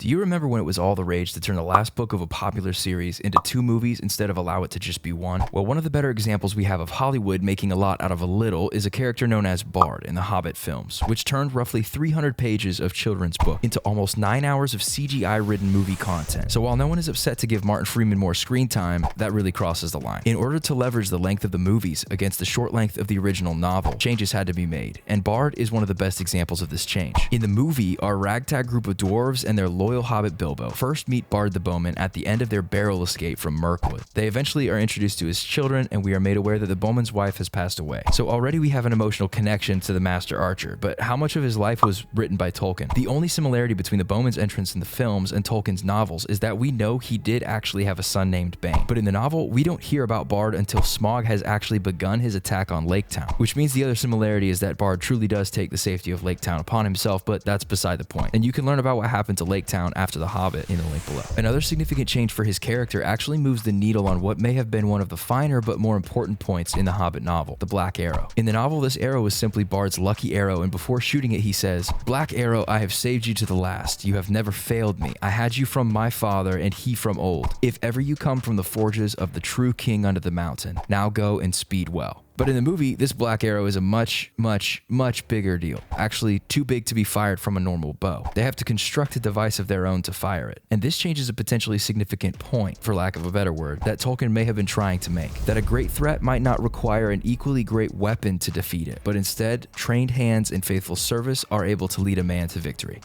Do you remember when it was all the rage to turn the last book of a popular series into 2 movies instead of allow it to just be 1? Well, one of the better examples we have of Hollywood making a lot out of a little is a character known as Bard in the Hobbit films, which turned roughly 300 pages of children's book into almost 9 hours of CGI-ridden movie content. So while no one is upset to give Martin Freeman more screen time, that really crosses the line. In order to leverage the length of the movies against the short length of the original novel, changes had to be made, and Bard is one of the best examples of this change. In the movie, our ragtag group of dwarves and their loyal Hobbit Bilbo first meet Bard the Bowman at the end of their barrel escape from Mirkwood. They eventually are introduced to his children, and we are made aware that the Bowman's wife has passed away. So already we have an emotional connection to the Master Archer, but how much of his life was written by Tolkien? The only similarity between the Bowman's entrance in the films and Tolkien's novels is that we know he did actually have a son named Bane. But in the novel, we don't hear about Bard until Smaug has actually begun his attack on Lake Town, which means the other similarity is that Bard truly does take the safety of Lake Town upon himself, but that's beside the point. And you can learn about what happened to Lake Town after the Hobbit in the link below. Another significant change for his character actually moves the needle on what may have been one of the finer but more important points in the Hobbit novel, the Black Arrow. In the novel, this arrow is simply Bard's lucky arrow, and before shooting it, he says, "Black Arrow, I have saved you to the last. You have never failed me. I had you from my father, and he from old. If ever you come from the forges of the true king under the mountain, now go and speed well." But in the movie, this black arrow is a much bigger deal. Actually, too big to be fired from a normal bow. They have to construct a device of their own to fire it. And this changes a potentially significant point, for lack of a better word, that Tolkien may have been trying to make. That a great threat might not require an equally great weapon to defeat it, but instead, trained hands and faithful service are able to lead a man to victory.